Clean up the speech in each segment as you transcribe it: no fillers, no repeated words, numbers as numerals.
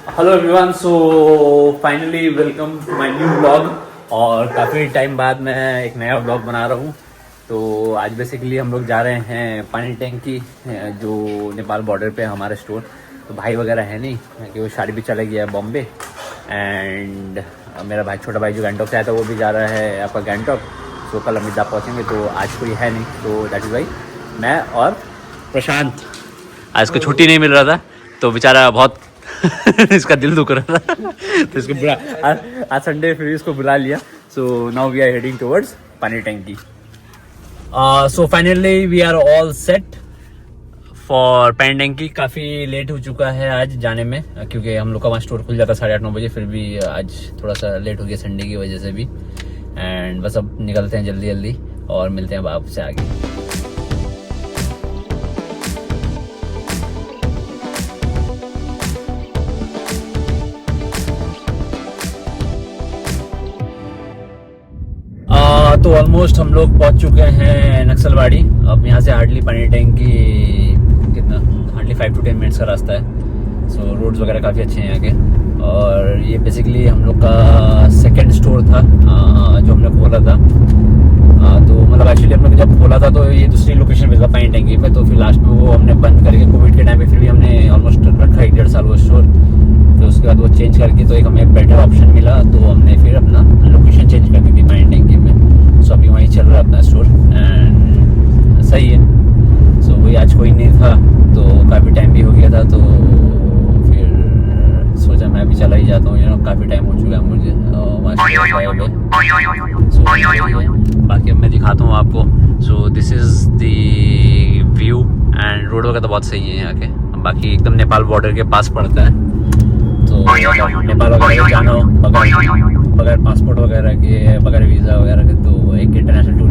Hello everyone, so finally welcome to my new blog. और काफ़ी time बाद मैं एक नया ब्लॉग बना रहा हूँ। तो आज बेसिकली हम लोग जा रहे हैं पानी टैंकी, जो नेपाल बॉर्डर पे है हमारा स्टोर। तो भाई वगैरह है नहीं कि वो शादी भी चला गया है बॉम्बे। एंड मेरा भाई, छोटा भाई जो गैंगटॉक से आया था, वो भी जा रहा है आपका गैंगटॉक। तो कल अमिताभ पहुँचेंगे, तो आज कोई है नहीं। तो दैट इज़ वाई मैं और प्रशांत, आज को छुट्टी नहीं मिल रहा था तो बेचारा बहुत इसका दिल दुख रहा था तो इसको बुला, आज संडे फिर इसको बुला लिया। So now we are heading towards Panitanki. So finally we are all set for Panitanki. काफ़ी लेट हो चुका है आज जाने में, क्योंकि हम लोग का वहाँ स्टोर खुल जाता 8:30-9 बजे। फिर भी आज थोड़ा सा लेट हो गया संडे की वजह से भी। एंड बस अब निकलते हैं जल्दी जल्दी और मिलते हैं आपसे आगे। तो ऑलमोस्ट हम लोग पहुंच चुके हैं नक्सलवाड़ी। अब यहाँ से हार्डली पानी टैंकी कितना, हार्डली 5 to 10 मिनट्स का रास्ता है। सो रोड्स वगैरह काफ़ी अच्छे हैं यहाँ के। और ये बेसिकली हम लोग का सेकंड स्टोर था जो हमने खोला था। तो मतलब एक्चुअली हम लोग जब खोला था तो ये दूसरी लोकेशन पे था पानी टैंकी पे। तो फिर लास्ट में वो हमने बंद करके कोविड के टाइम पे फिर भी हमने ऑलमोस्ट रखा 1-1.5 साल वो स्टोर। फिर उसके बाद वो चेंज करके तो एक हमें एक बेटर ऑप्शन मिला, तो हमने फिर अपना लोकेशन चेंज कर दी थी पानी टैंकी में। सो अभी वहीं चल रहा है अपना स्टोर एंड सही है। सो वही आज कोई नहीं था तो काफ़ी टाइम भी हो गया था, तो फिर सोचा मैं भी चला ही जाता हूँ। काफ़ी टाइम हो चुका है मुझे वहाँ। बाकी अब मैं दिखाता हूँ आपको। सो this is the view and road वगैरह तो बहुत सही है यहाँ के। बाकी एकदम नेपाल बॉर्डर के पास पड़ता है, तो नेपाल वगैरह जाना हो बगैर पासपोर्ट वगैरह के, बगैर वीज़ा वगैरह के, तो एक international tour.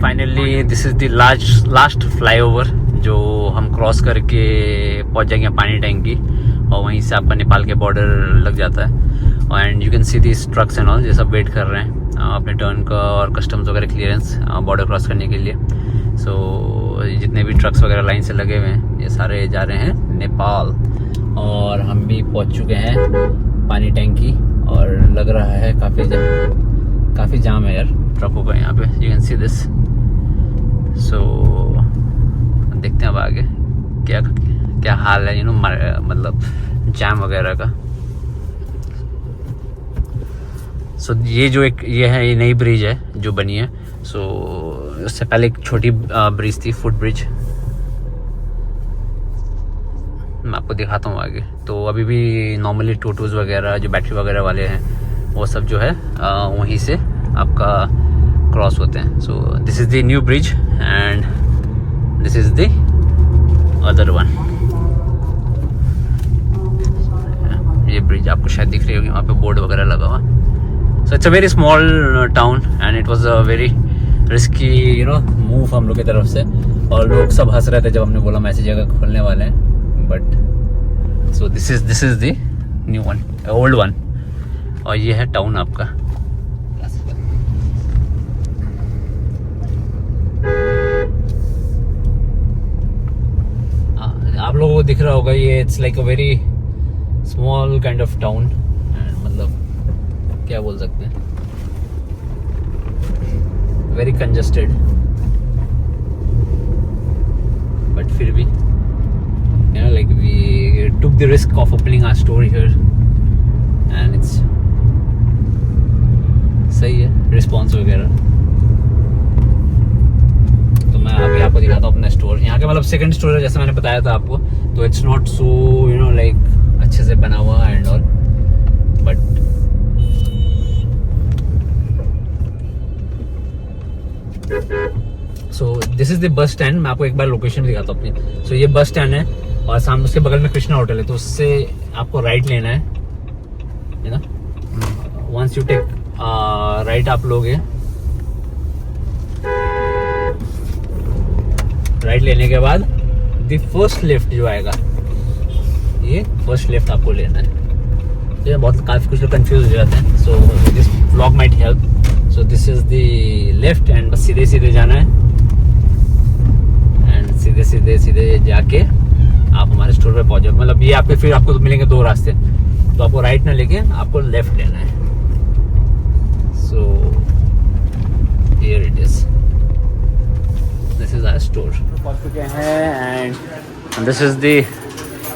Finally this is the last flyover जो हम क्रॉस करके पहुंच जाएंगे पानी टैंकी। और वहीं से आपका नेपाल के बॉर्डर लग जाता है। And you can see this trucks and all, ये सब वेट कर रहे हैं अपने टर्न का और कस्टम्स वगैरह क्लियरेंस बॉर्डर क्रॉस करने के लिए। सो जितने भी ट्रक्स वगैरह लाइन से लगे हुए हैं ये सारे जा रहे हैं नेपाल। और हम भी पहुंच चुके हैं पानी टैंकी और लग रहा है काफ़ी जाम है यार ट्रकों का यहाँ पे। You can see this. So देखते हैं अब आगे क्या हाल है, मतलब जाम वगैरह का। सो ये है, ये नई ब्रिज है जो बनी है। सो उससे पहले एक छोटी ब्रिज थी, फुट ब्रिज। मैं आपको दिखाता हूँ आगे। तो अभी भी नॉर्मली टोटोज वगैरह जो बैटरी वगैरह वाले हैं वो सब जो है वहीं से आपका क्रॉस होते हैं। सो this is the new bridge and this is the other one. ये ब्रिज आपको शायद दिख रही होगी, वहाँ पे बोर्ड वगैरह लगा हुआ। So it's a very small town and it was a very risky move हम लोग की तरफ से। और लोग सब हंस रहे थे जब हमने बोला मैसेज जगह खोलने वाले हैं। But so this is the new one, old one. और ये है टाउन आपका। आप लोगों को दिख रहा होगा ये, it's like a very small kind of town. मतलब क्या बोल सकते हैं, वेरी कंजस्टेड। बट फिर भी like we took the risk of opening our store here and it's सही है रिस्पॉन्स वगैरह। तो मैं अभी आपको दिखाता हूँ अपना स्टोर। यहाँ का मतलब सेकंड स्टोर है जैसे मैंने बताया था आपको। तो इट्स नॉट सो लाइक अच्छे से बना हुआ and all, but so this is the bus stand. मैं आपको एक बार लोकेशन दिखाता हूँ अपनी। सो ये बस स्टैंड है और सामने उसके बगल में कृष्णा होटल है। तो उससे आपको राइट लेना है ना। वंस यू टेक राइट आप लोगे, राइट लेने के बाद द फर्स्ट लेफ्ट जो आएगा, ये फर्स्ट लेफ्ट आपको लेना है। तो ये बहुत काफ़ी कुछ लोग कंफ्यूज हो जाते हैं। So this vlog might help. So this is the left and बस सीधे सीधे जाना है एंड सीधे जाके आप हमारे स्टोर पे पहुंच जाओगे। मतलब ये आपके फिर आपको मिलेंगे दो रास्ते, तो आपको राइट ना लेके आपको लेफ्ट लेना है। So here it is, this is our store. पहुंच चुके हैं and this is the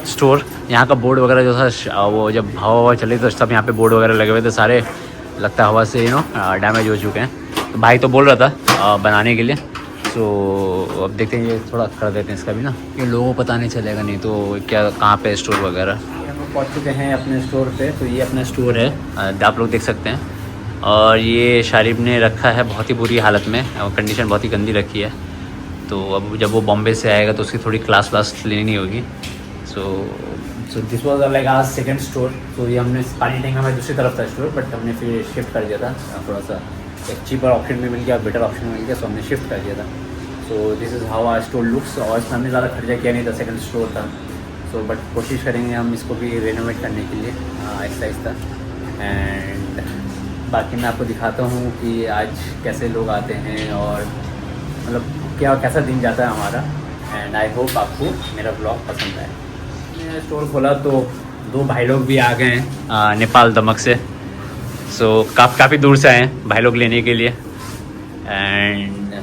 store. यहाँ का बोर्ड वगैरह जो था वो जब हवा चली तो सब यहाँ पे बोर्ड वगैरह लगे हुए थे सारे, लगता है हवा से डैमेज हो चुके हैं। तो भाई तो बोल रहा था बनाने के लिए, तो अब देखते हैं, ये थोड़ा कर देते हैं इसका भी ना, ये लोगों को पता नहीं चलेगा नहीं तो क्या कहाँ पे स्टोर वगैरह। हम लोग पहुँच चुके हैं अपने स्टोर पे। तो ये अपना स्टोर है, आप लोग देख सकते हैं। और ये शारिब ने रखा है बहुत ही बुरी हालत में, कंडीशन बहुत ही गंदी रखी है। तो अब जब वो बॉम्बे से आएगा तो उसकी थोड़ी क्लास व्लास लेनी होगी। सो दिस वॉज लाइक आज सेकेंड स्टोर। तो ये हमने पानी टैंक हमारे दूसरी तरफ था स्टोर, बट हमने फिर शिफ्ट कर दिया था, थोड़ा सा एक चीपर ऑप्शन भी मिल गया, बेटर ऑप्शन मिल गया, सो हमने शिफ्ट कर दिया था। So this is how our store looks. और इसमें हमने ज़्यादा खर्चा किया नहीं था, सेकंड स्टोर था। सो बट कोशिश करेंगे हम इसको भी रेनोवेट करने के लिए आहिस्ता आहिस्ता। एंड बाकी मैं आपको दिखाता हूँ कि आज कैसे लोग आते हैं और मतलब कैसा दिन जाता है हमारा। एंड आई होप आपको मेरा ब्लॉग पसंद आए। मैंने स्टोर खोला तो दो भाई लोग भी आ गए हैं नेपाल दमक से। सो काफ़ी दूर से आए हैं भाई लोग लेने के लिए। एंड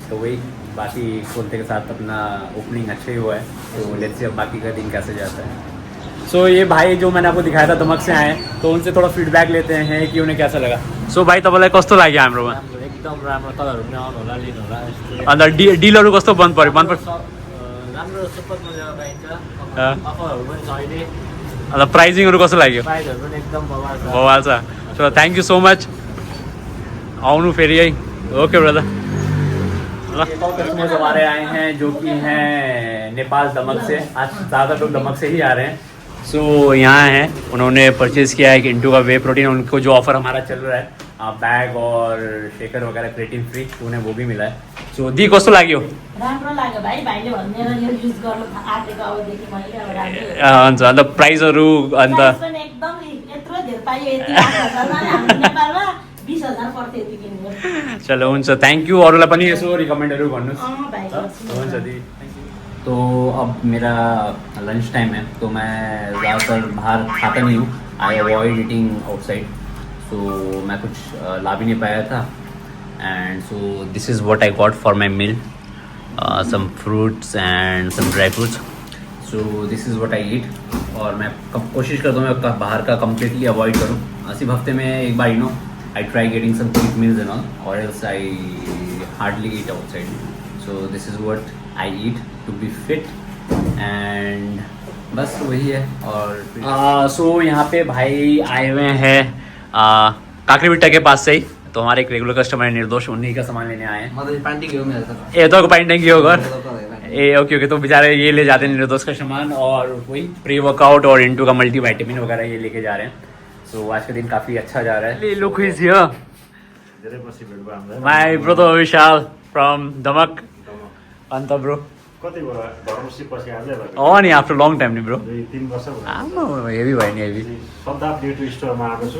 तो वही बाकी खोलते के साथ अपना ओपनिंग अच्छा ही हुआ है। तो लेट्स सी अब बाकी का दिन कैसे जाता है। सो ये भाई जो मैंने आपको दिखाया था दमक से आए, तो उनसे थोड़ा फीडब्याक लेते हैं कि उन्हें कैसा लगा। सो भाई तपाईँलाई कस्तो लाग्यो हाम्रोमा? एकदम राम्रो, तपाईँहरू पनि आउनु होला, लिनु होला। अन्त डिलहरू कस्तो मन पर्यो? राम्रो सुपर मजाको पाइन्छ, अफरहरू पनि छ अहिले। अन्त प्राइजिङहरू कस्तो लाग्यो? प्राइसहरू पनि एकदम बवाल छ। बवाल छ। So thank you so much, आउनु फेरि है। Okay brother. एक और कस्टमर हमारे आए हैं जो कि हैं नेपाल दमक से। आज ज़्यादा लोग दमक से ही आ रहे हैं। सो यहाँ हैं, उन्होंने परचेज़ किया है कि इंटू का वे प्रोटीन। उनको जो ऑफ़र हमारा चल रहा है बैग और शेकर वगैरह क्रेटिन फ्री, तो उन्हें वो भी मिला है। सो दी कस्तो लाग्यो? राम्रो लाग्यो भाइ, भाइले भनेर यो युज गर्नु आँटेको अबदेखि मैले अब राम्रै हुन्छ। अन्त प्राइसहरू अन्त प्राइस पनि एकदम यत्रो धेरै पाइयो। यति 8,000 मा हाम्रो नेपालमा 20,000 पर्थ्यो यति किन्नु। चलो हुन्छ, थ्याङ्क यू। अरूलाई पनि यसो रिकमेन्डहरू भन्नुहोस्। भाइ हुन्छ दी। तो अब मेरा लंच टाइम है, तो मैं ज़्यादातर बाहर खाता नहीं हूँ। I avoid eating outside. सो मैं कुछ ला भी नहीं पाया था। And so this is what I got for my meal, some fruits and some dry fruits. So this is what I eat. और मैं कोशिश करता हूँ मैं बाहर का कम्प्लीटली अवॉइड करूँ। सिर्फ हफ्ते में एक बार I try getting some quick meals and all, और else I hardly eat outside. So this is what I eat to be fit. And बस वही है। और सो यहाँ पे भाई आए हुए हैं काकरीबिट्टा के पास से ही। तो हमारे एक रेगुलर कस्टमर है निर्दोष, उन्हीं का सामान लेने आए हैं। ए तो पानी टैंकी होगा ए ओके ओके। तो बेचारे ये ले जाते हैं निर्दोष का सामान, और वही प्री वर्कआउट और इंटू का मल्टीविटामिन वगैरह ये लेके जा रहे हैं। सो आज का दिन काफ़ी अच्छा जा रहा है। Look is here, my brother Vishal from दमक। अन्त ब्रो नि आफ्टर लङ टाइम नि ब्रो। 3 वर्ष हेभी भयो नि हेभी। सदाब ब्युटी स्टोरमा आएको छु।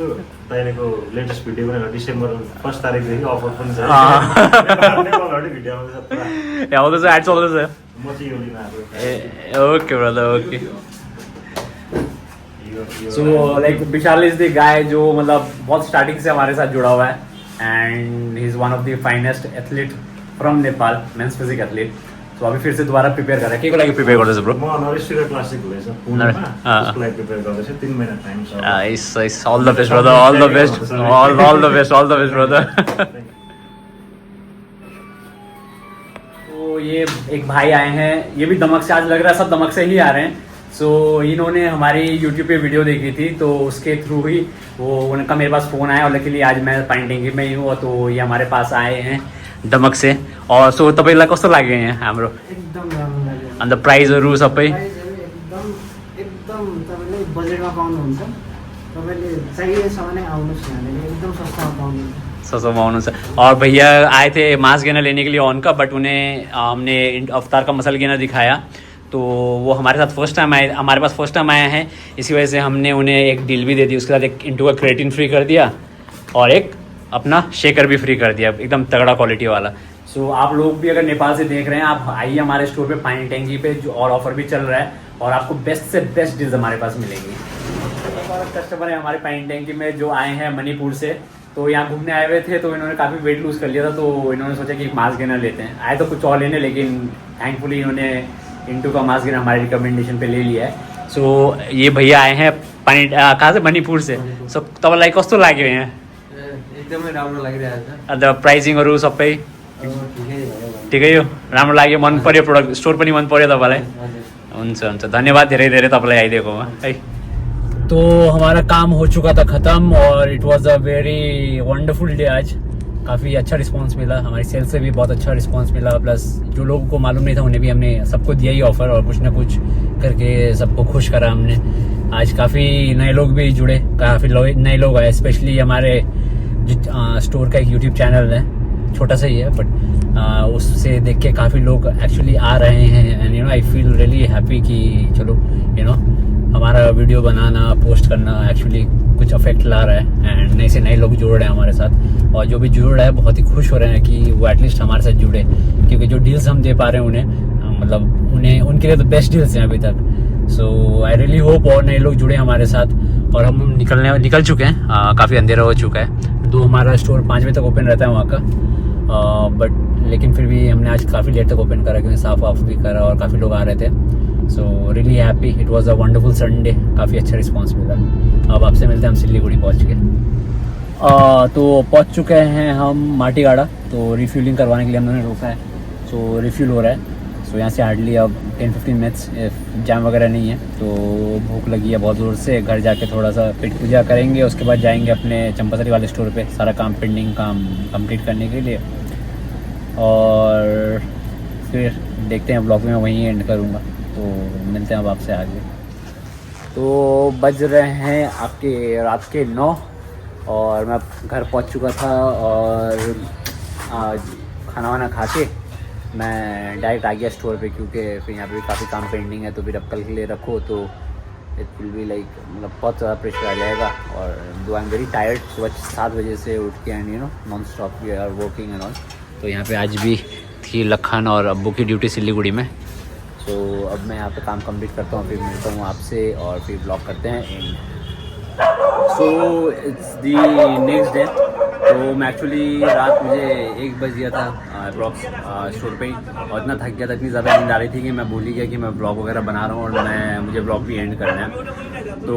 तपाईँको लेटेस्ट भिडियो पनि डिसेम्बर 1 तारिकदेखि अफर पनि छ। नेपालहरुले भिडियो आउँछ पुरा। ए आउँदैछ, एड चल्दैछ। म चाहिँ यो लिन आएको। ए okay brother okay. So like Vishal is the guy जो मतलब बहुत स्टार्टिंग से हमारे साथ जुड़ा हुआ है। And he is one of the finest athlete from Nepal, men's physique athlete. तो अभी फिर से दोबारा प्रिपेयर कर रहे हैं। के को लागि प्रिपेयर गर्दैछ ब्रो? म नरेश्वर क्लासिक हुँदैछ पुणेमा, त्यसको लागि प्रिपेयर गर्दैछु। 3 महिना टाइम छ। इस all the best brother, all the best, all the best, all the best brother. तो ये एक भाई आए हैं, ये भी दमक से, आज लग रहा है सब दमक से ही आ रहे हैं। सो इन्होंने हमारी यूट्यूब पे वीडियो देखी थी, तो उसके थ्रू ही वो उनका मेरे पास फ़ोन आया। और लकीली आज मैं पानी टैंकी में ही हूँ, तो ये हमारे पास आए हैं दमक से। और सो तपाईँलाई कस्तो लाग्यो यहाँ हाम्रो? एकदम राम्रो लाग्यो। अन्त प्राइजहरू सबै एकदम एकदम तपाईँले बजेटमा पाउनुहुन्छ। तपाईँले चाहिएसम्म नै आउनुहोस्, यहाँनिर एकदम सस्तामा पाउनुहुन्छ। सस्ता माउनु छ। और भैया आए थे मांस गेना लेने के लिए ऑन का, बट उन्हें हमने अवतार का मसल गेना दिखाया, तो वो हमारे साथ फर्स्ट टाइम आए, हमारे पास फर्स्ट टाइम आया है। इसी वजह से हमने उन्हें एक डील भी दे दी। उसके साथ एक इंटू का क्रेटिन फ्री कर दिया और एक अपना शेकर भी फ्री कर दिया, एकदम तगड़ा क्वालिटी वाला। सो आप लोग भी अगर नेपाल से देख रहे हैं, आप आइए हमारे स्टोर पे पानी टैंकी पे, जो और ऑफर भी चल रहा है। और आपको बेस्ट से बेस्ट डील्स हमारे पास मिलेंगी। और कस्टमर है हमारे पाइन टैंकी में जो आए हैं मणिपुर से, तो यहाँ घूमने आए हुए थे, तो इन्होंने काफ़ी वेट लूज़ कर लिया था, तो इन्होंने सोचा कि एक मास्क गेनर लेते हैं। आए तो कुछ और लेने, लेकिन थैंकफुली इन्होंने इंटू का मास्क गेनर हमारे रिकमेंडेशन पे ले लिया है। सो ये भैया आए हैं कहाँ से? मणिपुर से। सो तपाईँलाई कस्तो लाग्यो यहाँ? एकदमै राम्रो लागिरहेको छ। अन्त प्राइसिङहरू सबै ठिकै भयो। ठिकै हो, राम्रो लाग्यो, मन पर्यो, प्रोडक्ट स्टोर पनि मन पर्यो तपाईँलाई? हुन्छ हुन्छ, धन्यवाद धेरै धेरै तपाईँलाई आइदिएकोमा है। तो हमारा काम हो चुका था ख़त्म और it was a very wonderful day आज। काफ़ी अच्छा रिस्पांस मिला, हमारी सेल से भी बहुत अच्छा रिस्पांस मिला, प्लस जो लोगों को मालूम नहीं था उन्हें भी हमने सबको दिया ही ऑफ़र, और कुछ ना कुछ करके सबको खुश करा हमने। आज काफ़ी नए लोग भी जुड़े, काफ़ी नए लोग आए, स्पेशली हमारे स्टोर का एक यूट्यूब चैनल है, छोटा सा ही है, बट उससे देख के काफ़ी लोग एक्चुअली आ रहे हैं। And you no I feel really happy कि चलो यू नो हमारा वीडियो बनाना, पोस्ट करना एक्चुअली कुछ अफेक्ट ला रहा है, एंड नए से नए लोग जुड़ रहे हैं हमारे साथ, और जो भी जुड़ रहा है बहुत ही खुश हो रहे हैं कि वो एटलीस्ट हमारे साथ जुड़े, क्योंकि जो डील्स हम दे पा रहे हैं उन्हें, मतलब उन्हें उनके लिए तो बेस्ट डील्स हैं अभी तक। सो आई रियली होप और नए लोग जुड़े हमारे साथ। और हम निकल चुके हैं, काफ़ी अंधेरा हो चुका है। तो हमारा स्टोर 5 बजे तक ओपन रहता है वहाँ का, बट लेकिन फिर भी हमने आज काफ़ी लेट तक ओपन करा, क्योंकि साफ वाफ भी करा और काफ़ी लोग आ रहे थे। So really happy, it was a wonderful Sunday, काफ़ी अच्छा रिस्पांस मिला। अब आपसे मिलते हैं हम सिलीगुड़ी पहुँच के। तो पहुँच चुके हैं हम माटीगाड़ा, तो रिफ्यूलिंग करवाने के लिए हमने रोका है। सो रिफ्यूल हो रहा है। सो यहाँ से हार्डली अब 10-15 मिनट्स, जाम वगैरह नहीं है, तो भूख लगी है बहुत ज़ोर से। घर जाके थोड़ा सा पेट पूजा करेंगे, उसके बाद जाएंगे अपने चंपासरी वाले स्टोर पे सारा काम, पेंडिंग काम कंप्लीट करने के लिए, और फिर देखते हैं ब्लॉग में वहीं एंड करूँगा। तो मिलते हैं अब आपसे आगे। तो बज रहे हैं आपके रात के 9 और मैं घर पहुंच चुका था, और आज खाना वाना खा के मैं डायरेक्ट आ गया स्टोर पे, क्योंकि फिर यहाँ पे भी काफ़ी काम पेंडिंग है, तो फिर अब कल के लिए रखो तो इट विल बी लाइक, मतलब बहुत ज़्यादा प्रेशर आ जाएगा। और दो आई एम वेरी टायर्ड, सुबह 7 बजे से उठ के, and you know non stop we are working and all. तो यहाँ पे आज भी थी लखन और अब्बू की ड्यूटी सिलीगुड़ी में। तो अब मैं यहाँ पे काम कंप्लीट करता हूँ, फिर मिलता हूँ आपसे और फिर ब्लॉग करते हैं and. So it's the next day. तो मैं एक्चुअली रात मुझे 1 बज गया था अप्रॉक्स स्टोर पे ही, और इतना थक गया था, इतनी ज़्यादा नींद आ रही थी कि मैं भूल ही गया कि मैं ब्लॉग वगैरह बना रहा हूँ और मुझे ब्लॉग भी एंड करना है। तो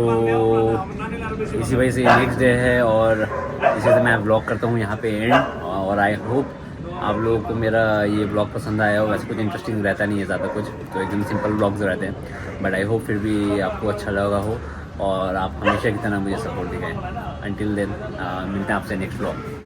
इसी वजह से नेक्स्ट डे है और इसी से मैं ब्लॉग करता हूँ यहाँ पे एंड। और आई होप आप लोगों को मेरा ये ब्लॉग पसंद आया हो। वैसे कुछ इंटरेस्टिंग रहता नहीं है ज़्यादा कुछ, तो एकदम सिंपल ब्लॉग्स रहते हैं, बट आई होप फिर भी आपको अच्छा लगा हो और आप हमेशा की तरह मुझे सपोर्ट दिखाएं। अंटिल देन मिलते हैं आपसे नेक्स्ट ब्लॉग।